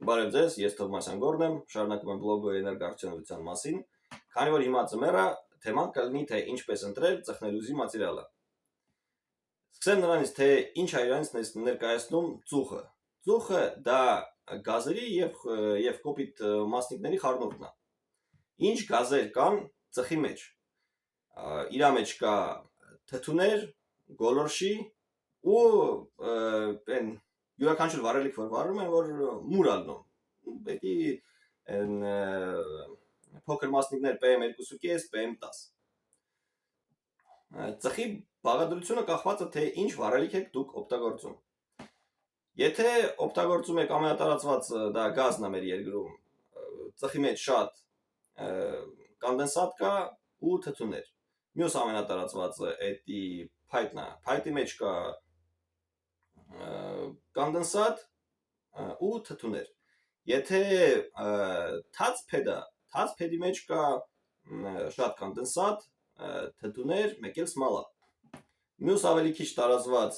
Բարև ձեզ, ես Թովմասյան Գորն եմ, շարունակում եմ բլոգը էներգարդյունության մասին, քանի որ հիմա ձմեռ է, թեման կլինի, թե ինչպես ընտրել ծխնելուզի մատերիալը։ Սկսեմ նրանից, թե ինչ է իրանից ներկայացնում ծուխը։ Ծուխը դա գազերի եւ կոպիտ մասնիկների խառնուրդն է։ Ինչ գազեր կան ծխի մեջ։ Իրա մեջ կա թթուներ, գոլորշի ու յուրաքանչյուր վառելիք, որ վառում են, որ մուր ալնում, պետք է փոքր մասնիկներ PM2.5, PM10։ Ծխի բաղադրությունը կախված է, թե ինչ վառելիք եք դուք օգտագործում։ Եթե օգտագործում եք ամենատարածված դա գազն է մեր երկրում, ծխի մեջ շատ կոնդենսատ կա ու թթուներ։ Մյուս ամենատարածվածը էդի փայտն է, փայտի մեջ կա կոնդենսատ ու թթուներ։ Եթե թաց փեդ է, թաց փեդի մեջ կա շատ կոնդենսատ, թթուներ, մեկ էլ սմալա։ Մյուս ավելի քիչ տարածված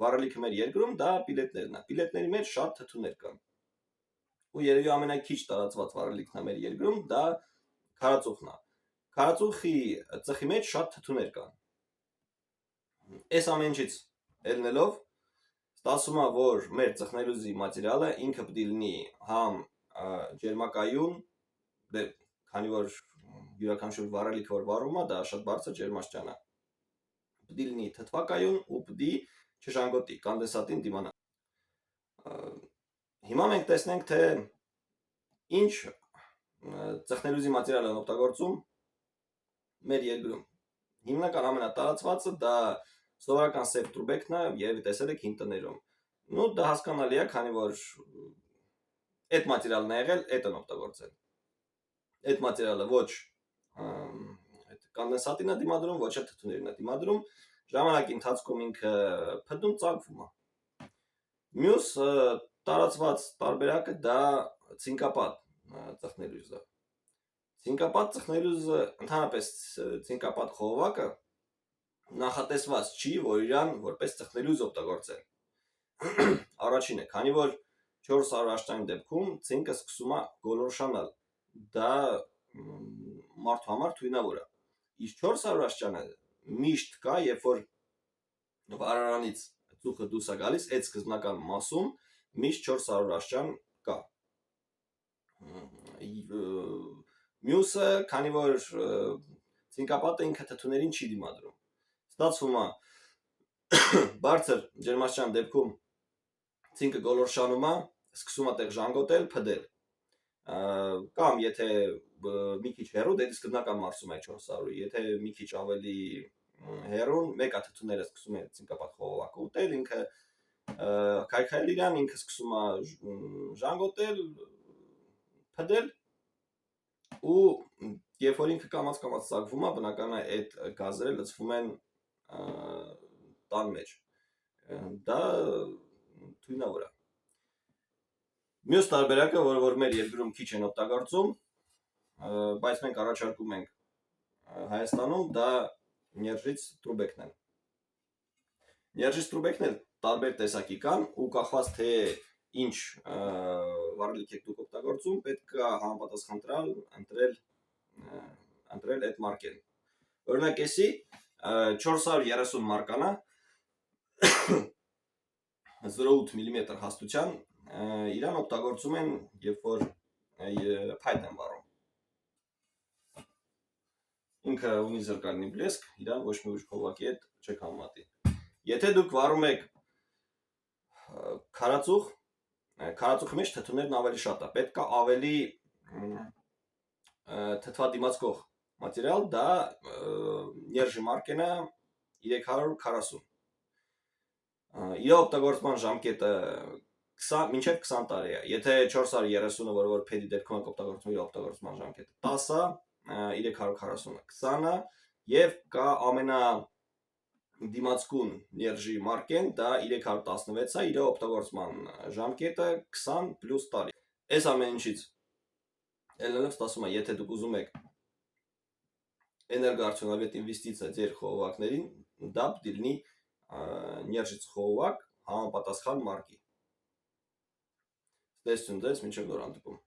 վառելիքը մեր երկրում դա պիլետներն է։ Պիլետների մեջ շատ թթուներ կան։ Ու երևի ամենաքիչ տարածված վառելիքն է մեր երկրում դա քարածուխն է։ Քարածուխի ծխի մեջ շատ թթուներ կան։ Այս ամեն ինչից ելնելով ստացվում է, որ մեր ծխնելուզի մատերիալը ինքը պետք է լինի համ ջերմակայուն, քանի որ յուրաքանչյուր վառելիք որ վառում է, դա շատ բարձր ջերմաստիճան է։ Պետք է լինի թթվակայուն ու պետք է չժանգոտի, կոնդենսատին դիմանա։ Հիմա մենք տեսնենք, թե ինչ ծխնելուզի մատերիալ են օգտագործում մեր երկրում։ Հիմնական ամենատարածվածը դա սովորական սև տրուբեկն է, երևի տեսել եք հին տներում։ Ну դա հասկանալի է, քանի որ այդ մատերիալն է եղել, այդ են օգտագործել։ Այդ մատերիալը ոչ կոնդենսատին է դիմադրում, ոչ էլ թթուներին է դիմադրում, ժամանակի ընթացքում ինքը փդում ծակվում է։ Մյուս տարածված տարբերակը դա ցինկապատ ծխնելուզը։ Ցինկապատ ծխնելուզը, ընդհանրապես ցինկապատ խողովակը նախատեսված չի, որ իրան որպես ծխնելուզ օգտագործել։ Առաջինը, քանի որ 400 աշտանի դեպքում ցինկը սկսում է գոլորշանալ, դա մարդու համար թույնավոր է։ Իսկ 400 աշտանը միշտ կա, երբ որ վառարանից ծուխը դուրս է գալիս, այդ սկզբնական մասում միշտ 400 աշտան կա։ Մյուսը, քանի որ ցինկապատը ինքը թթուներին չի դիմադրում, ստացվում է բարձր ջերմաստիճան դեպքում ցինկը գոլորշանում է, սկսում է տեղ ժանգոտել, փդել։ Կամ եթե մի քիչ հեռու, դա սկզբնական մարսում է 400, եթե մի քիչ ավելի հեռուն, մեկա թթուները սկսում է ցինկապատ խողովակը ուտել, ինքը քայքայել իրան, ինքը սկսում է ժանգոտել, փդել ու երբ որ ինքը կամաց ծակվում է, բնական է այդ գազերը լցվում են տան մեջ։ Դա թույնավոր է։ Մյուս տարբերակը, որ մեր երկրում քիչ են օգտագործում, բայց մենք առաջարկում ենք Հայաստանում, դա ներժից տրուբեկն են։ Ներժից տրուբեկն էլ տարբեր տեսակի կան ու կախված թե ինչ վառելիք եք դուք օգտագործում, պետք է համապատասխան ընտրել այդ մարկեն։ Օրինակ էսի 430 մարկան է 0.8 մմ հաստության, իրան օգտագործում են, երբ որ փայտ են վառում։ Ինքը ունի զրկալի բլեսկ, իրան ոչ մի ուրիշ խողովակի հետ չեք համեմատի։ Եթե դուք վառում եք քարածուխ, քարածուխի մեջ թթուներն ավելի շատ է, պետք է ավելի թթվադիմացկող մատերիալ, դա ներժի մարկեն է 340։ Իր օգտագործման ժամկետը մինչև 20 տարի է։ Եթե 430-ը, որ փեդի դեպքում եք օգտագործում, իր օգտագործման ժամկետը 10 է, 340-ը 20 է, եւ կա ամենադիմացկուն ներժի մարկեն, դա 316 է, իր օգտագործման ժամկետը 20 պլյուս տարի։ Այս ամեն ինչից ելնելով ստացվում է, եթե դուք ուզում եք էներգոարդյունավետ ինվեստիցիա ձեր խողովակներին, դա պետք է լինի ներժից խողովակ համապատասխան մարկի։ Տեսություն ձեզ, մինչև նոր հանդիպում։